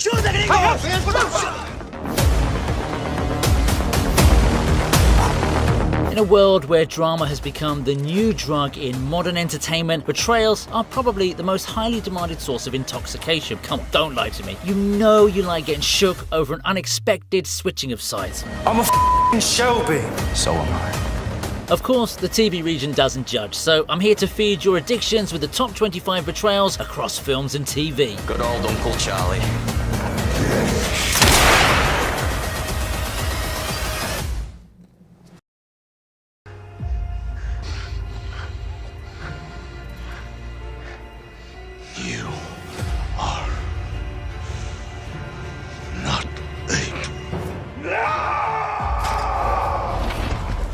In a world where drama has become the new drug in modern entertainment, betrayals are probably the most highly demanded source of intoxication. Come on, don't lie to me. You know you like getting shook over an unexpected switching of sides. I'm a f***ing Shelby. So am I. Of course, the TV region doesn't judge, so I'm here to feed your addictions with the top 25 betrayals across films and TV. Good old Uncle Charlie. You are not ape.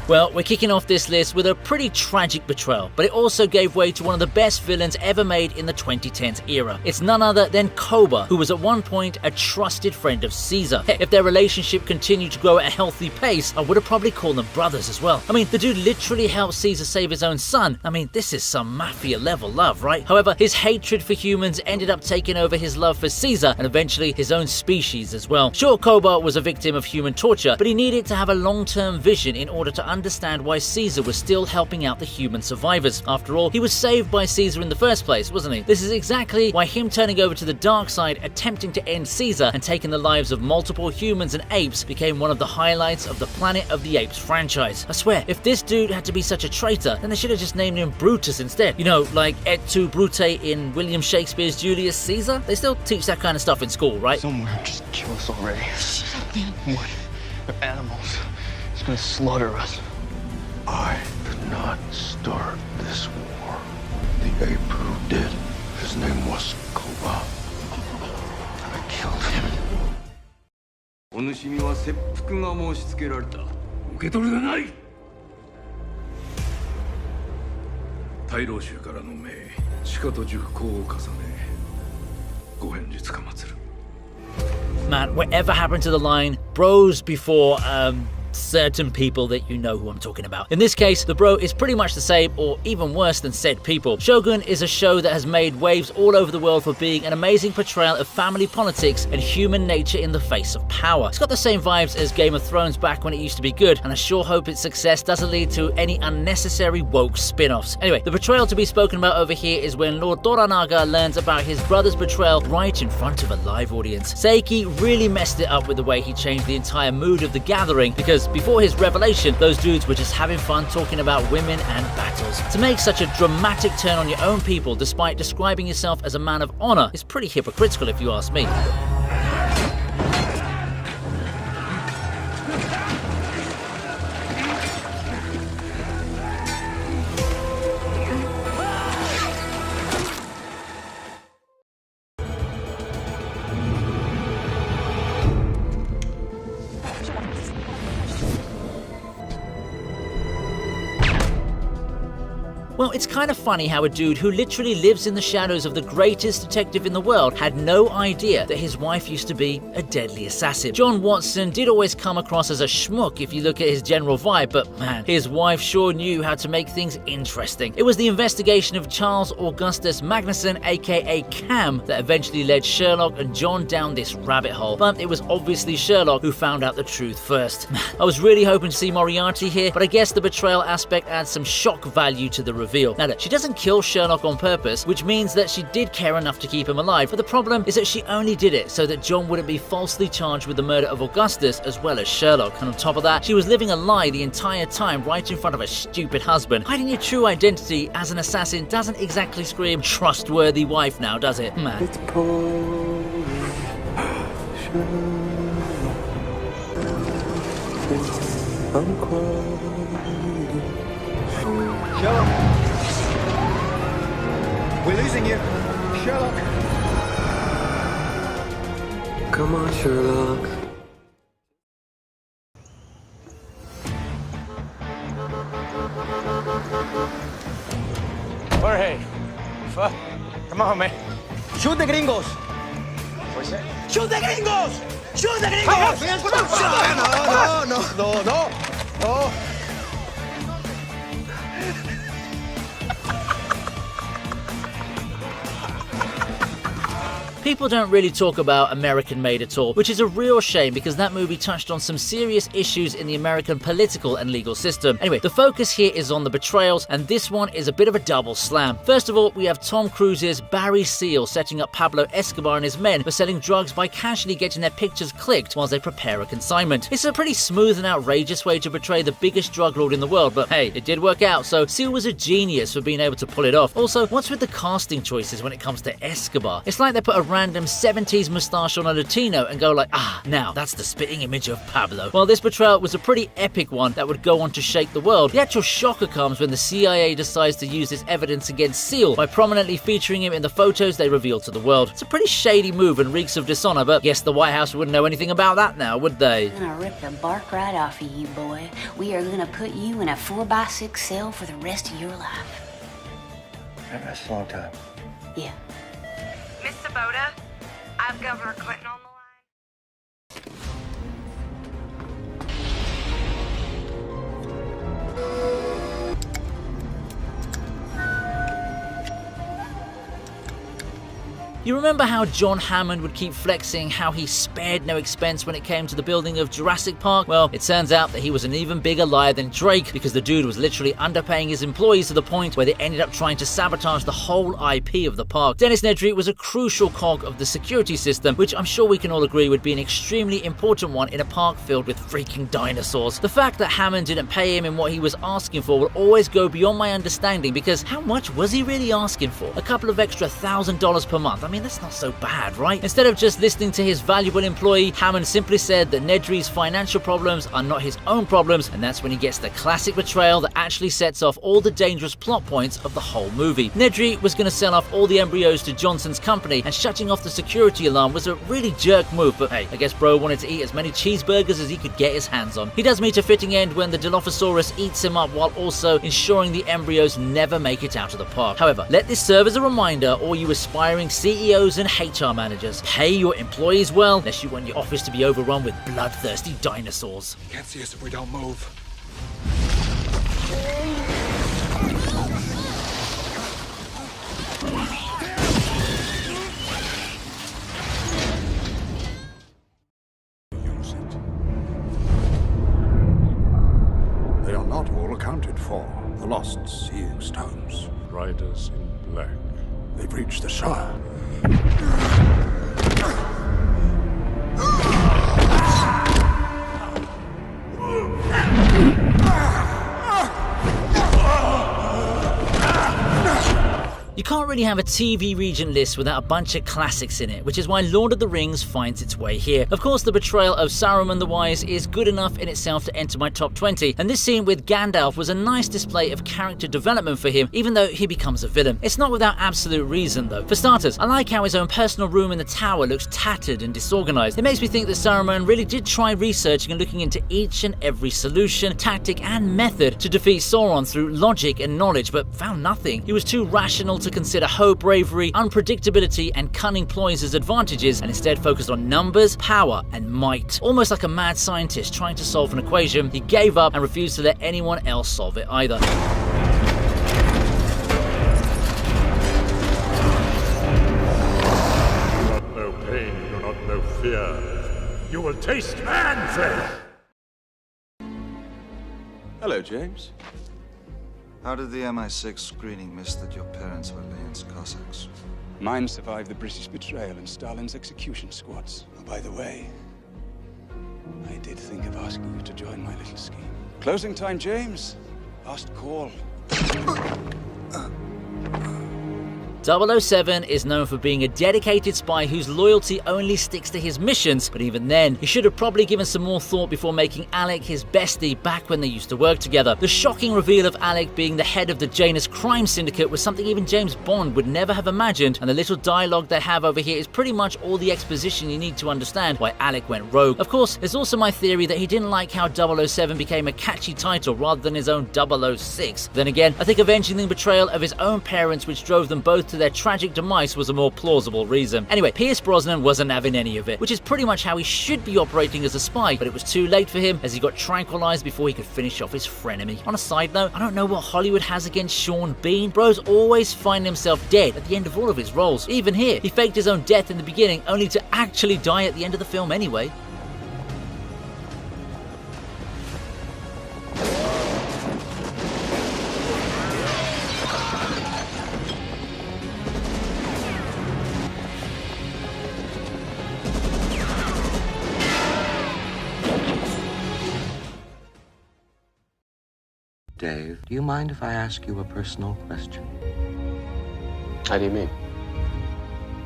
Well, we're kicking off this list with a pretty tragic betrayal, but it also gave way to one of the best villains ever made in the 2010s era. It's none other than Koba, who was at one point a trusted friend of Caesar. Heck, if their relationship continued to grow at a healthy pace, I would have probably called them brothers as well. I mean, the dude literally helped Caesar save his own son. I mean, this is some mafia level love, right? However, his hatred for humans ended up taking over his love for Caesar and eventually his own species as well. Sure, Koba was a victim of human torture, but he needed to have a long-term vision in order to understand why Caesar was still helping out the human survivors. After all, he was saved by Caesar in the first place, wasn't he? This is exactly why him turning over to the dark side, attempting to end Caesar and taking the lives of multiple humans and apes became one of the highlights of the Planet of the Apes franchise. I swear, if this dude had to be such a traitor, then they should have just named him Brutus instead. You know, like Et tu, Brute in William Shakespeare's Julius Caesar? They still teach that kind of stuff in school, right? Somewhere, just kill us already. What? They're animals. It's gonna slaughter us. I did not start this war. The ape who did, his name was Koba. I killed him. お主には切腹が申し付けられた。受け取りがない。大老衆からの命、しかと熟考を重ね、ご返事つかまつる。 Man, whatever happened to the line, bros before, certain people that you know who I'm talking about. In this case, the bro is pretty much the same or even worse than said people. Shogun is a show that has made waves all over the world for being an amazing portrayal of family politics and human nature in the face of power. It's got the same vibes as Game of Thrones back when it used to be good, and I sure hope its success doesn't lead to any unnecessary woke spin-offs. Anyway, the betrayal to be spoken about over here is when Lord Toranaga learns about his brother's betrayal right in front of a live audience. Seiki really messed it up with the way he changed the entire mood of the gathering, because before his revelation, those dudes were just having fun talking about women and battles. To make such a dramatic turn on your own people despite describing yourself as a man of honor is pretty hypocritical if you ask me. Well, it's kind of funny how a dude who literally lives in the shadows of the greatest detective in the world had no idea that his wife used to be a deadly assassin. John Watson did always come across as a schmuck if you look at his general vibe, but man, his wife sure knew how to make things interesting. It was the investigation of Charles Augustus Magnuson, aka Cam, that eventually led Sherlock and John down this rabbit hole, but it was obviously Sherlock who found out the truth first. I was really hoping to see Moriarty here, but I guess the betrayal aspect adds some shock value to the reveal. Now look, she doesn't kill Sherlock on purpose, which means that she did care enough to keep him alive, but the problem is that she only did it so that John wouldn't be falsely charged with the murder of Augustus as well as Sherlock, and on top of that, she was living a lie the entire time right in front of her stupid husband. Hiding your true identity as an assassin doesn't exactly scream trustworthy wife now, does it? Man. It's pouring. I'm crying. Sherlock! We're losing you! Sherlock! Come on, Sherlock. Jorge! Come on, man. Shoot the gringos! What's that? Shoot the gringos! Shoot the gringos! No! People don't really talk about American Made at all, which is a real shame because that movie touched on some serious issues in the American political and legal system. Anyway, the focus here is on the betrayals, and this one is a bit of a double slam. First of all, we have Tom Cruise's Barry Seal setting up Pablo Escobar and his men for selling drugs by casually getting their pictures clicked while they prepare a consignment. It's a pretty smooth and outrageous way to betray the biggest drug lord in the world, but hey, it did work out, so Seal was a genius for being able to pull it off. Also, what's with the casting choices when it comes to Escobar? It's like they put a random 70s moustache on a Latino and go like, ah, now that's the spitting image of Pablo. While this betrayal was a pretty epic one that would go on to shake the world, the actual shocker comes when the CIA decides to use this evidence against Seal by prominently featuring him in the photos they reveal to the world. It's a pretty shady move and reeks of dishonor, but guess the White House wouldn't know anything about that now, would they? I'm gonna rip the bark right off of you, boy. We are gonna put you in a 4x6 cell for the rest of your life. That's a long time. Yeah. Miss Sabota, I've Governor Clinton on the line. You remember how John Hammond would keep flexing how he spared no expense when it came to the building of Jurassic Park? Well, it turns out that he was an even bigger liar than Drake, because the dude was literally underpaying his employees to the point where they ended up trying to sabotage the whole IP of the park. Dennis Nedry was a crucial cog of the security system, which I'm sure we can all agree would be an extremely important one in a park filled with freaking dinosaurs. The fact that Hammond didn't pay him in what he was asking for will always go beyond my understanding, because how much was he really asking for? A couple of extra $1,000 per month. I mean, that's not so bad, right? Instead of just listening to his valuable employee, Hammond simply said that Nedry's financial problems are not his own problems, and that's when he gets the classic betrayal that actually sets off all the dangerous plot points of the whole movie. Nedry was going to sell off all the embryos to Johnson's company, and shutting off the security alarm was a really jerk move, but hey, I guess bro wanted to eat as many cheeseburgers as he could get his hands on. He does meet a fitting end when the Dilophosaurus eats him up while also ensuring the embryos never make it out of the park. However, let this serve as a reminder, all you aspiring CEOs and HR managers, pay your employees well, unless you want your office to be overrun with bloodthirsty dinosaurs. Can't see us if we don't move. Use it. They are not all accounted for. The lost seeing stones. Riders in black. They've reached the Shire. You can't really have a TV region list without a bunch of classics in it, which is why Lord of the Rings finds its way here. Of course, the betrayal of Saruman the Wise is good enough in itself to enter my top 20, and this scene with Gandalf was a nice display of character development for him, even though he becomes a villain. It's not without absolute reason, though. For starters, I like how his own personal room in the tower looks tattered and disorganized. It makes me think that Saruman really did try researching and looking into each and every solution, tactic, and method to defeat Sauron through logic and knowledge, but found nothing. He was too rational to consider hope, bravery, unpredictability, and cunning ploys as advantages, and instead focused on numbers, power, and might. Almost like a mad scientist trying to solve an equation, he gave up and refused to let anyone else solve it either. You do not know pain, you do not know fear. You will taste man flesh! Hello, James. How did the MI6 screening miss that your parents were Leon's Cossacks? Mine survived the British betrayal and Stalin's execution squads. Oh, by the way, I did think of asking you to join my little scheme. Closing time, James. Last call. 007 is known for being a dedicated spy whose loyalty only sticks to his missions, but even then, he should have probably given some more thought before making Alec his bestie back when they used to work together. The shocking reveal of Alec being the head of the Janus crime syndicate was something even James Bond would never have imagined, and the little dialogue they have over here is pretty much all the exposition you need to understand why Alec went rogue. Of course, there's also my theory that he didn't like how 007 became a catchy title rather than his own 006. Then again, I think avenging the betrayal of his own parents, which drove them both to to their tragic demise was a more plausible reason. Anyway, Pierce Brosnan wasn't having any of it, which is pretty much how he should be operating as a spy, but it was too late for him as he got tranquilized before he could finish off his frenemy. On a side note, I don't know what Hollywood has against Sean Bean. Bro's always find himself dead at the end of all of his roles. Even here, he faked his own death in the beginning only to actually die at the end of the film anyway. Dave, do you mind if I ask you a personal question? How do you mean?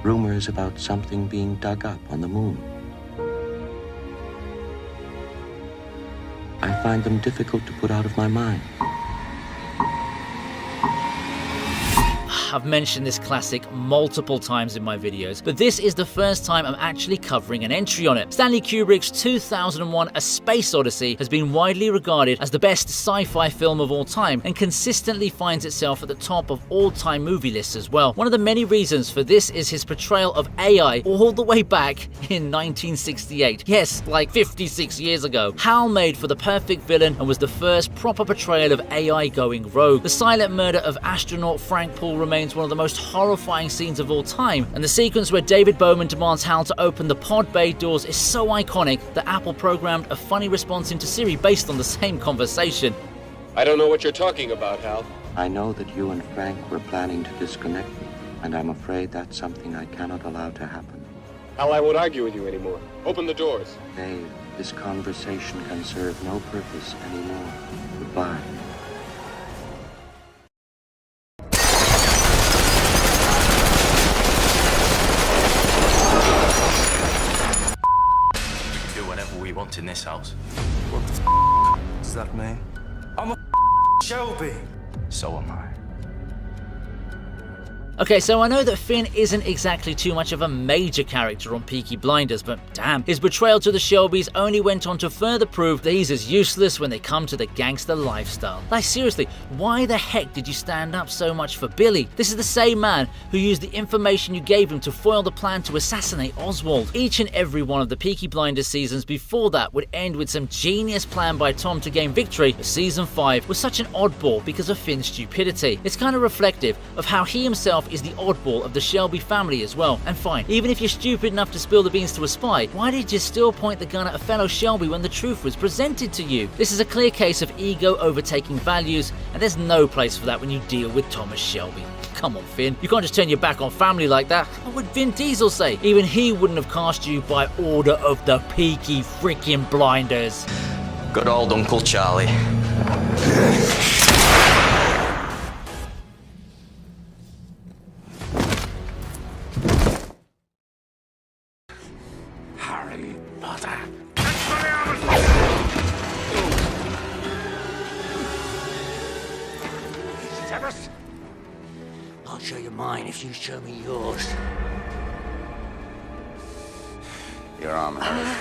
Rumors about something being dug up on the moon. I find them difficult to put out of my mind. I've mentioned this classic multiple times in my videos, but this is the first time I'm actually covering an entry on it. Stanley Kubrick's 2001 A Space Odyssey has been widely regarded as the best sci-fi film of all time and consistently finds itself at the top of all-time movie lists as well. One of the many reasons for this is his portrayal of AI all the way back in 1968. Yes, like 56 years ago. HAL made for the perfect villain and was the first proper portrayal of AI going rogue. The silent murder of astronaut Frank Paul remains one of the most horrifying scenes of all time, and the sequence where David Bowman demands HAL to open the pod bay doors is so iconic that Apple programmed a funny response into Siri based on the same conversation. I don't know what you're talking about, Hal. I know that you and Frank were planning to disconnect me, and I'm afraid that's something I cannot allow to happen. Hal, I won't argue with you anymore. Open the doors. Dave, this conversation can serve no purpose anymore. Goodbye. We want in this house. What the does that mean? I'm a Shelby. So am I. Okay, so I know that Finn isn't exactly too much of a major character on Peaky Blinders, but damn, his betrayal to the Shelbys only went on to further prove that he's as useless when they come to the gangster lifestyle. Like seriously, why the heck did you stand up so much for Billy? This is the same man who used the information you gave him to foil the plan to assassinate Oswald. Each and every one of the Peaky Blinders seasons before that would end with some genius plan by Tom to gain victory, but season 5 was such an oddball because of Finn's stupidity. It's kind of reflective of how he himself is the oddball of the Shelby family as well. And fine, even if you're stupid enough to spill the beans to a spy, why did you still point the gun at a fellow Shelby when the truth was presented to you? This is a clear case of ego overtaking values, and there's no place for that when you deal with Thomas Shelby. Come on, Finn, you can't just turn your back on family like that. What would Vin Diesel say? Even he wouldn't have cast you by order of the Peaky freaking Blinders. Good old Uncle Charlie. Harry Potter. Severus? I'll show you mine if you show me yours. Your arm, Harry.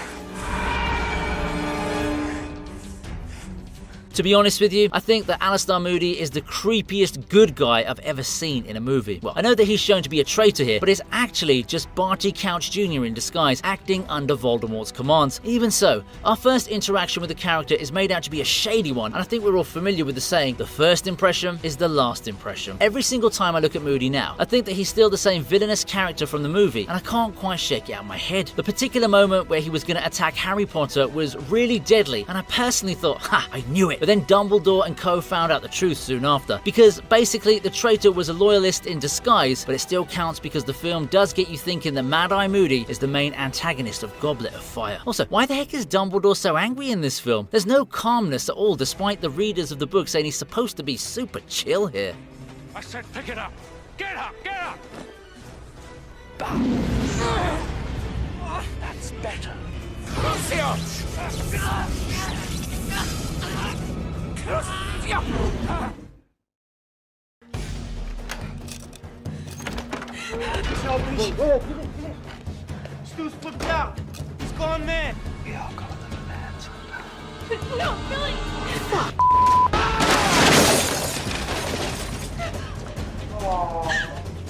To be honest with you, I think that Alistair Moody is the creepiest good guy I've ever seen in a movie. Well, I know that he's shown to be a traitor here, but it's actually just Barty Couch Jr. in disguise, acting under Voldemort's commands. Even so, our first interaction with the character is made out to be a shady one, and I think we're all familiar with the saying, the first impression is the last impression. Every single time I look at Moody now, I think that he's still the same villainous character from the movie, and I can't quite shake it out of my head. The particular moment where he was going to attack Harry Potter was really deadly, and I personally thought, ha, I knew it. But then Dumbledore and co found out the truth soon after, because basically the traitor was a loyalist in disguise, but it still counts because the film does get you thinking that Mad-Eye Moody is the main antagonist of Goblet of Fire. Also, why the heck is Dumbledore so angry in this film? There's no calmness at all, despite the readers of the book saying he's supposed to be super chill here. I said pick it up. Get up, get up. That's better. Stu's flipped out. He's gone mad. We all go a little mad sometimes. No, Billy!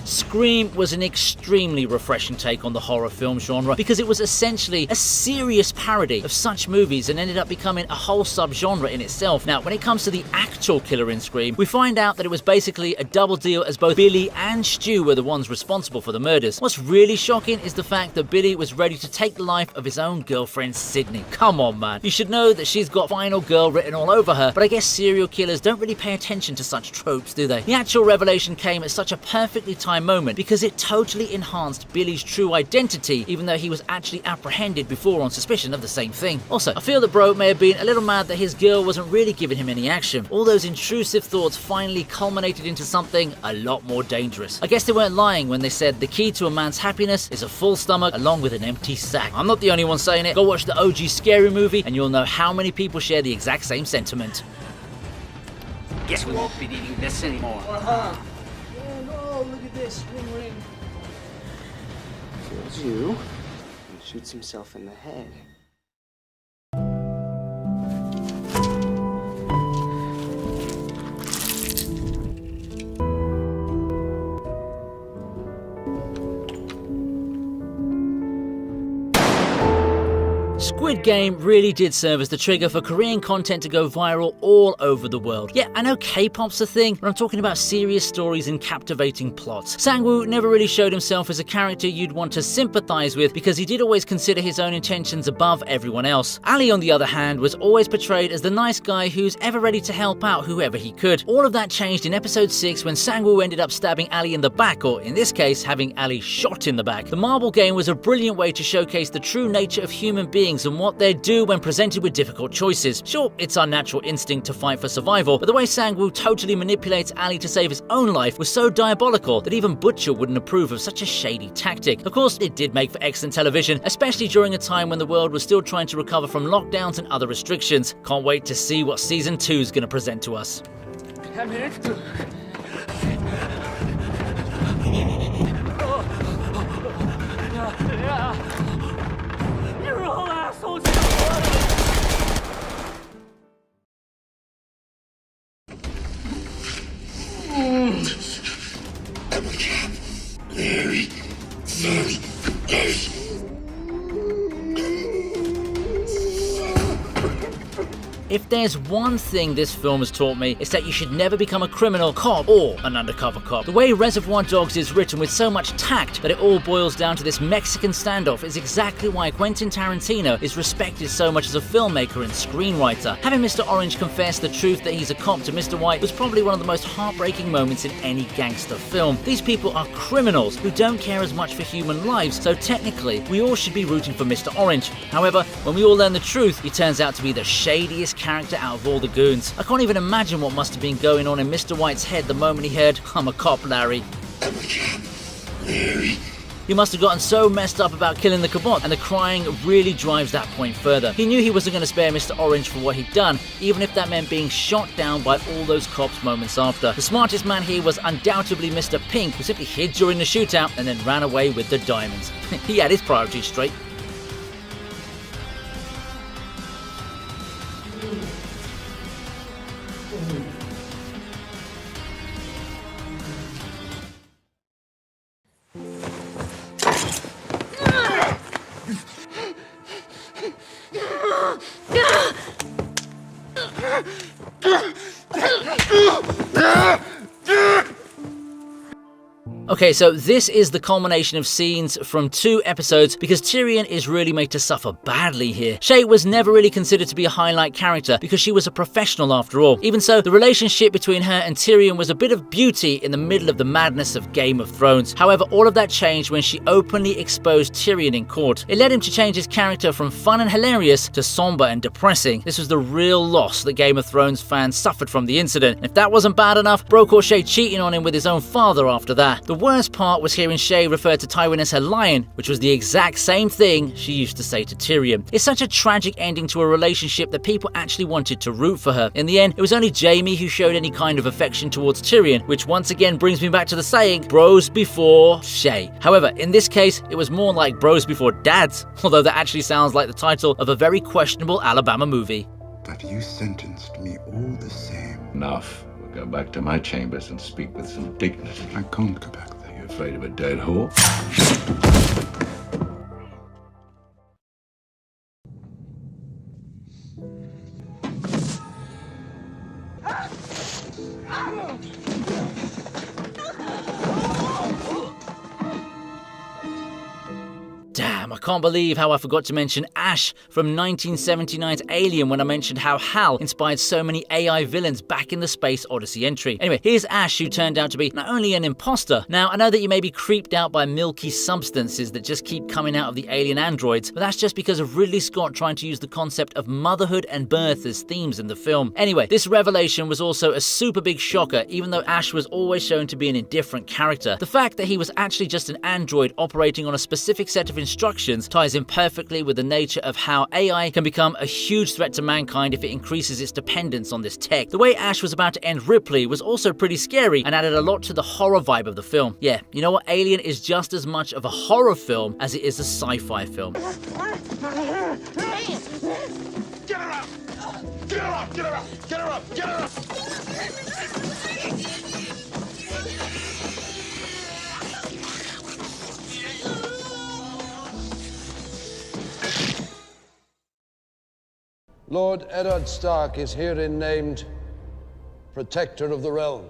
Scream was an extremely refreshing take on the horror film genre because it was essentially a serious parody of such movies and ended up becoming a whole subgenre in itself. Now, when it comes to the actual killer in Scream, we find out that it was basically a double deal, as both Billy and Stu were the ones responsible for the murders. What's really shocking is the fact that Billy was ready to take the life of his own girlfriend, Sydney. Come on, man. You should know that she's got Final Girl written all over her, but I guess serial killers don't really pay attention to such tropes, do they? The actual revelation came at such a perfectly timed moment because it totally enhanced Billy's true identity, even though he was actually apprehended before on suspicion of the same thing. Also, I feel that Bro may have been a little mad that his girl wasn't really giving him any action. All those intrusive thoughts finally culminated into something a lot more dangerous. I guess they weren't lying when they said the key to a man's happiness is a full stomach along with an empty sack. I'm not the only one saying it. Go watch the OG Scary Movie and you'll know how many people share the exact same sentiment. Guess we won't be needing this anymore. And oh, look at this. Ring. Kills you and shoots himself in the head. Squid Game really did serve as the trigger for Korean content to go viral all over the world. Yeah, I know K-pop's a thing, but I'm talking about serious stories and captivating plots. Sang-woo never really showed himself as a character you'd want to sympathize with because he did always consider his own intentions above everyone else. Ali, on the other hand, was always portrayed as the nice guy who's ever ready to help out whoever he could. All of that changed in episode 6 when Sang-woo ended up stabbing Ali in the back, or in this case, having Ali shot in the back. The marble game was a brilliant way to showcase the true nature of human beings and what they do when presented with difficult choices. Sure, it's our natural instinct to fight for survival, but the way Sang-woo totally manipulates Ali to save his own life was so diabolical that even Butcher wouldn't approve of such a shady tactic. Of course, it did make for excellent television, especially during a time when the world was still trying to recover from lockdowns and other restrictions. Can't wait to see what season 2 is going to present to us. You're all assholes! Very If there's one thing this film has taught me, it's that you should never become a criminal, cop, or an undercover cop. The way Reservoir Dogs is written with so much tact that it all boils down to this Mexican standoff is exactly why Quentin Tarantino is respected so much as a filmmaker and screenwriter. Having Mr. Orange confess the truth that he's a cop to Mr. White was probably one of the most heartbreaking moments in any gangster film. These people are criminals who don't care as much for human lives, so technically, we all should be rooting for Mr. Orange. However, when we all learn the truth, he turns out to be the shadiest character out of all the goons. I can't even imagine what must have been going on in Mr. White's head the moment he heard, "I'm a cop, Larry." He must have gotten so messed up about killing the Cabot, and the crying really drives that point further. He knew he wasn't going to spare Mr. Orange for what he'd done, even if that meant being shot down by all those cops moments after. The smartest man here was undoubtedly Mr. Pink, who simply hid during the shootout and then ran away with the diamonds. He had his priorities straight. Okay, so this is the culmination of scenes from 2 episodes because Tyrion is really made to suffer badly here. Shay was never really considered to be a highlight character because she was a professional after all. Even so, the relationship between her and Tyrion was a bit of beauty in the middle of the madness of Game of Thrones. However, all of that changed when she openly exposed Tyrion in court. It led him to change his character from fun and hilarious to somber and depressing. This was the real loss that Game of Thrones fans suffered from the incident. If that wasn't bad enough, Bro caught Shay cheating on him with his own father after that. The worst part was hearing Shay refer to Tywin as her lion, which was the exact same thing she used to say to Tyrion. It's such a tragic ending to a relationship that people actually wanted to root for her. In the end, it was only Jaime who showed any kind of affection towards Tyrion, which once again brings me back to the saying, bros before Shay. However, in this case, it was more like bros before dads, although that actually sounds like the title of a very questionable Alabama movie. But you sentenced me all the same. Enough. We'll go back to my chambers and speak with some dignity. I can't go back there. Afraid of a dead horse? Damn, I can't believe how I forgot to mention Ash from 1979's Alien when I mentioned how HAL inspired so many AI villains back in the Space Odyssey entry. Anyway, here's Ash, who turned out to be not only an imposter. Now, I know that you may be creeped out by milky substances that just keep coming out of the alien androids, but that's just because of Ridley Scott trying to use the concept of motherhood and birth as themes in the film. Anyway, this revelation was also a super big shocker, even though Ash was always shown to be an indifferent character. The fact that he was actually just an android operating on a specific set of instructions ties in perfectly with the nature of how AI can become a huge threat to mankind if it increases its dependence on this tech. The way Ash was about to end Ripley was also pretty scary and added a lot to the horror vibe of the film. Yeah, you know what? Alien is just as much of a horror film as it is a sci-fi film. Get her up! Get her up! Get her up! Get her up! Get her up! Lord Eddard Stark is herein named Protector of the Realm.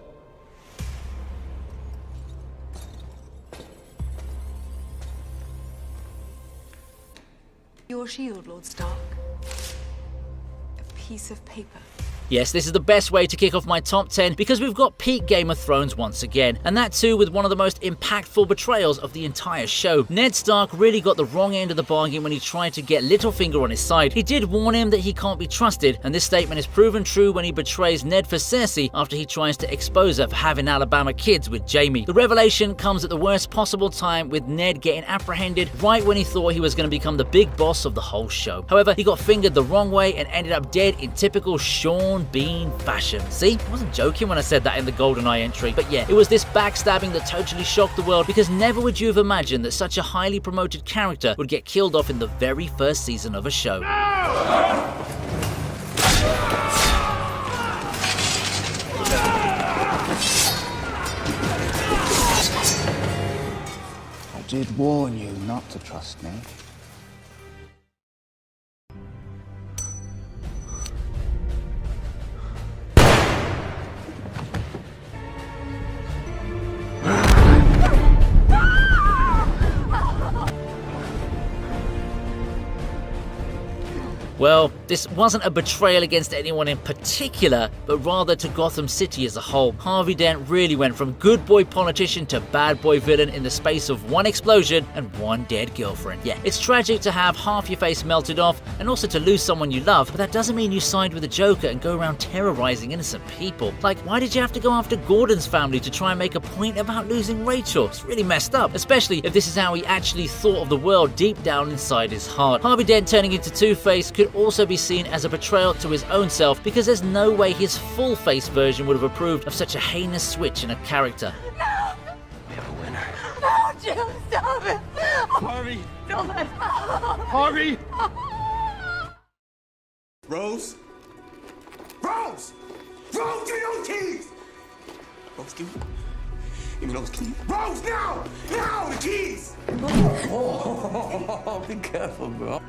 Your shield, Lord Stark. A piece of paper. Yes, this is the best way to kick off my top 10 because we've got peak Game of Thrones once again, and that too with one of the most impactful betrayals of the entire show. Ned Stark really got the wrong end of the bargain when he tried to get Littlefinger on his side. He did warn him that he can't be trusted, and this statement is proven true when he betrays Ned for Cersei after he tries to expose her for having Alabama kids with Jaime. The revelation comes at the worst possible time, with Ned getting apprehended right when he thought he was going to become the big boss of the whole show. However, he got fingered the wrong way and ended up dead in typical Sean Bean fashion. See, I wasn't joking when I said that in the GoldenEye entry, but yeah, it was this backstabbing that totally shocked the world, because never would you have imagined that such a highly promoted character would get killed off in the very first season of a show. I did warn you not to trust me. Well, this wasn't a betrayal against anyone in particular, but rather to Gotham City as a whole. Harvey Dent really went from good boy politician to bad boy villain in the space of one explosion and one dead girlfriend. Yeah, it's tragic to have half your face melted off and also to lose someone you love, but that doesn't mean you side with the Joker and go around terrorizing innocent people. Like, why did you have to go after Gordon's family to try and make a point about losing Rachel? It's really messed up, especially if this is how he actually thought of the world deep down inside his heart. Harvey Dent turning into Two-Face could also be seen as a betrayal to his own self, because there's no way his full-face version would have approved of such a heinous switch in a character. No, Jim, stop it! Harvey! Don't let Harvey! Rose? Rose! Rose, give me those keys! Rose, give me those keys. Rose, now! Now, the keys! Oh, be careful, bro.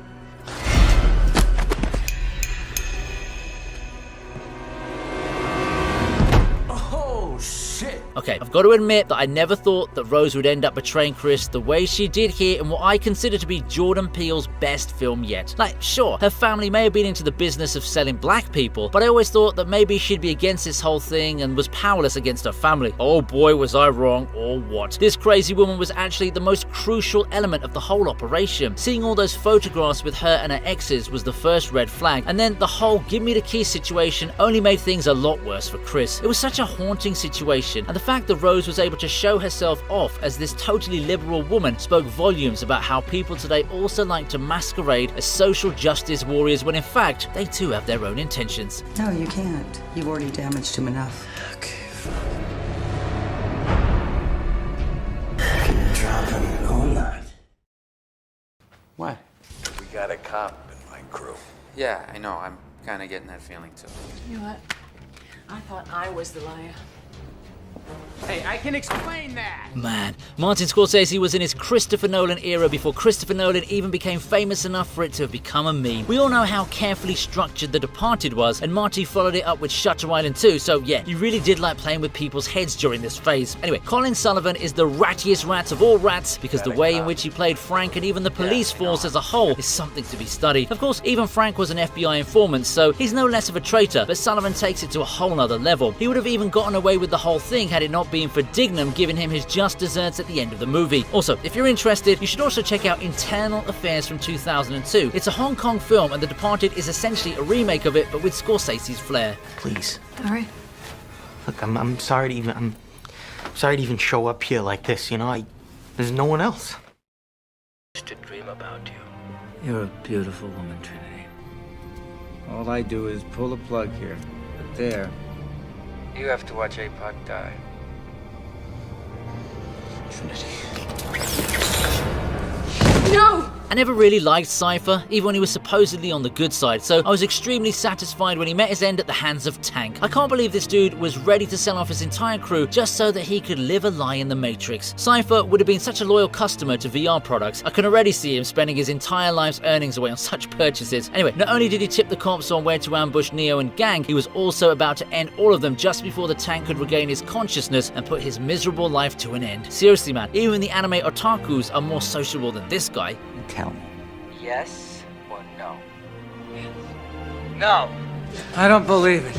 Okay, I've got to admit that I never thought that Rose would end up betraying Chris the way she did here in what I consider to be Jordan Peele's best film yet. Like, sure, her family may have been into the business of selling black people, but I always thought that maybe she'd be against this whole thing and was powerless against her family. Oh boy, was I wrong, or what. This crazy woman was actually the most crucial element of the whole operation. Seeing all those photographs with her and her exes was the first red flag, and then the whole give me the keys situation only made things a lot worse for Chris. It was such a haunting situation, and the fact that Rose was able to show herself off as this totally liberal woman spoke volumes about how people today also like to masquerade as social justice warriors when in fact they too have their own intentions. No, you can't. You've already damaged him enough. Okay, fine. Keep dropping all night. What? We got a cop in my crew. Yeah, I know. I'm kind of getting that feeling too. You know what? I thought I was the liar. Hey, I can explain that! Man, Martin Scorsese was in his Christopher Nolan era before Christopher Nolan even became famous enough for it to have become a meme. We all know how carefully structured The Departed was, and Marty followed it up with Shutter Island 2, so yeah, he really did like playing with people's heads during this phase. Anyway, Colin Sullivan is the rattiest rat of all rats because the way in which he played Frank and even the police force as a whole is something to be studied. Of course, even Frank was an FBI informant, so he's no less of a traitor, but Sullivan takes it to a whole nother level. He would have even gotten away with the whole thing had it not been for Dignam giving him his just desserts at the end of the movie. Also, if you're interested, you should also check out Internal Affairs from 2002. It's a Hong Kong film, and The Departed is essentially a remake of it, but with Scorsese's flair. Please. All right. Look, I'm sorry to even show up here like this, you know? There's no one else. Just to dream about you. You're a beautiful woman, Trinity. All I do is pull a plug here. But there. You have to watch APOC die. No! I never really liked Cypher, even when he was supposedly on the good side, so I was extremely satisfied when he met his end at the hands of Tank. I can't believe this dude was ready to sell off his entire crew just so that he could live a lie in the Matrix. Cypher would have been such a loyal customer to VR products. I can already see him spending his entire life's earnings away on such purchases. Anyway, not only did he tip the cops on where to ambush Neo and gang, he was also about to end all of them just before the Tank could regain his consciousness and put his miserable life to an end. Seriously, man, even the anime otakus are more sociable than this guy. Tell me. Yes or no? Yes. No! I don't believe it.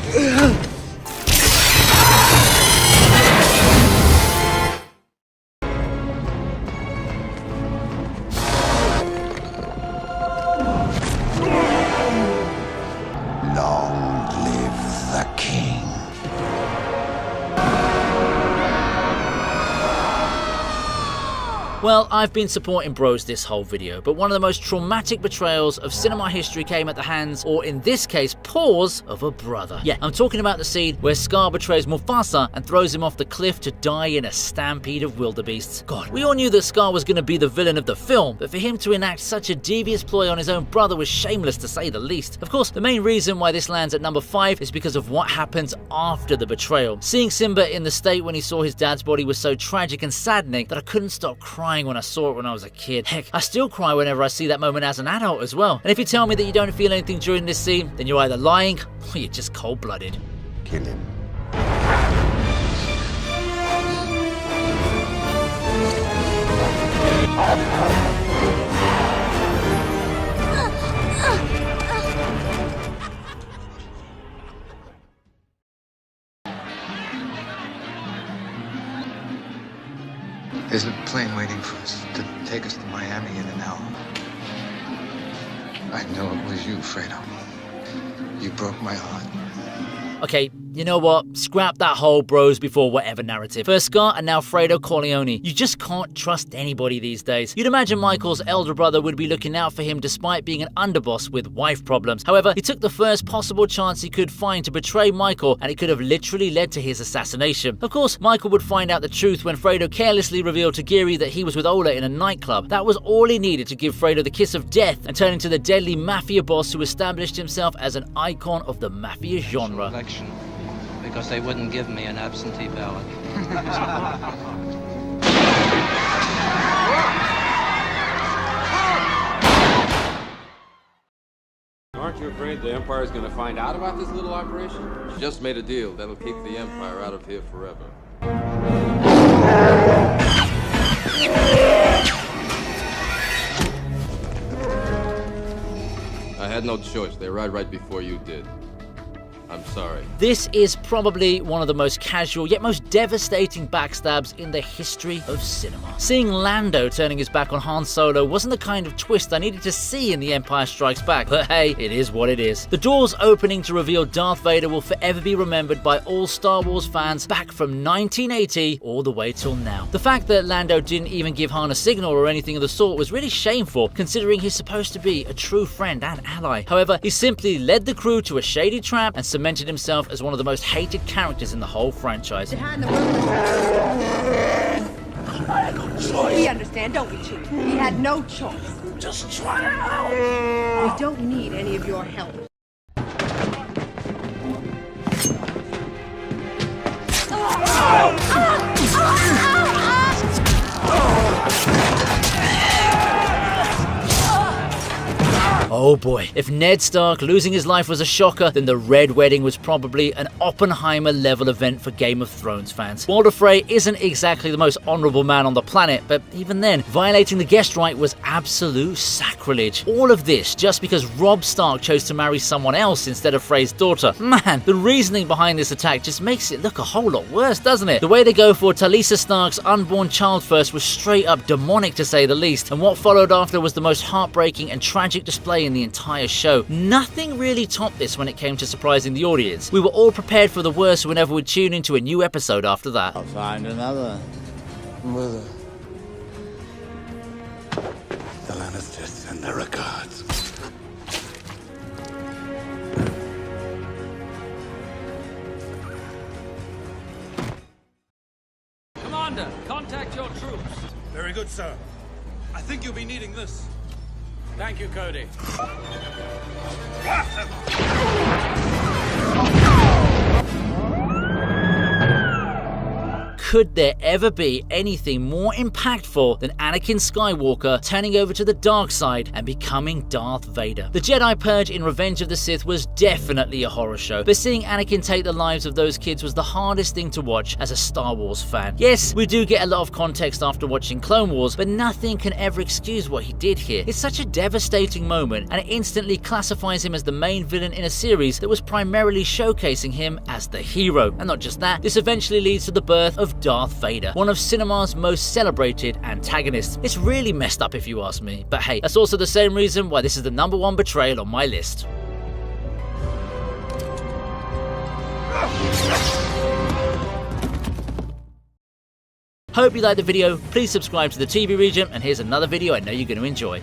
Long live the king. Well, I've been supporting bros this whole video, but one of the most traumatic betrayals of cinema history came at the hands, or in this case, paws, of a brother. Yeah, I'm talking about the scene where Scar betrays Mufasa and throws him off the cliff to die in a stampede of wildebeests. God, we all knew that Scar was going to be the villain of the film, but for him to enact such a devious ploy on his own brother was shameless to say the least. Of course, the main reason why this lands at number 5 is because of what happens after the betrayal. Seeing Simba in the state when he saw his dad's body was so tragic and saddening that I couldn't stop crying when I saw it when I was a kid. Heck, I still cry whenever I see that moment as an adult as well. And if you tell me that you don't feel anything during this scene, then you're either lying or you're just cold-blooded. Kill him. There's a plane waiting for us to take us to Miami in an hour. I know it was you, Fredo. You broke my heart. Okay, you know what? Scrap that whole bros before whatever narrative. First Scar and now Fredo Corleone. You just can't trust anybody these days. You'd imagine Michael's elder brother would be looking out for him despite being an underboss with wife problems. However, he took the first possible chance he could find to betray Michael, and it could have literally led to his assassination. Of course, Michael would find out the truth when Fredo carelessly revealed to Geary that he was with Ola in a nightclub. That was all he needed to give Fredo the kiss of death and turn into the deadly mafia boss who established himself as an icon of the mafia genre. Because they wouldn't give me an absentee ballot. Aren't you afraid the Empire's gonna find out about this little operation? She just made a deal that'll keep the Empire out of here forever. I had no choice. They arrived right before you did. I'm sorry. This is probably one of the most casual yet most devastating backstabs in the history of cinema. Seeing Lando turning his back on Han Solo wasn't the kind of twist I needed to see in The Empire Strikes Back, but hey, it is what it is. The doors opening to reveal Darth Vader will forever be remembered by all Star Wars fans back from 1980 all the way till now. The fact that Lando didn't even give Han a signal or anything of the sort was really shameful, considering he's supposed to be a true friend and ally. However, he simply led the crew to a shady trap and cemented himself as one of the most hated characters in the whole franchise. We understand, don't we, Chief? He had no choice. Just try it out. We don't need any of your help. Oh boy, if Ned Stark losing his life was a shocker, then the Red Wedding was probably an Oppenheimer-level event for Game of Thrones fans. Walder Frey isn't exactly the most honourable man on the planet, but even then, violating the guest right was absolute sacrilege. All of this just because Robb Stark chose to marry someone else instead of Frey's daughter. Man, the reasoning behind this attack just makes it look a whole lot worse, doesn't it? The way they go for Talisa Stark's unborn child first was straight up demonic to say the least, and what followed after was the most heartbreaking and tragic display in the entire show. Nothing really topped this when it came to surprising the audience. We were all prepared for the worst whenever we'd tune into a new episode after that. I'll find another. Mother. The Lannisters send their regards. Commander, contact your troops. Very good, sir. I think you'll be needing this. Thank you, Cody. Could there ever be anything more impactful than Anakin Skywalker turning over to the dark side and becoming Darth Vader? The Jedi Purge in Revenge of the Sith was definitely a horror show, but seeing Anakin take the lives of those kids was the hardest thing to watch as a Star Wars fan. Yes, we do get a lot of context after watching Clone Wars, but nothing can ever excuse what he did here. It's such a devastating moment, and it instantly classifies him as the main villain in a series that was primarily showcasing him as the hero. And not just that, this eventually leads to the birth of Darth Vader, one of cinema's most celebrated antagonists. It's really messed up if you ask me, but hey, that's also the same reason why this is the #1 betrayal on my list. Hope you liked the video, please subscribe to the TV region, and here's another video I know you're going to enjoy.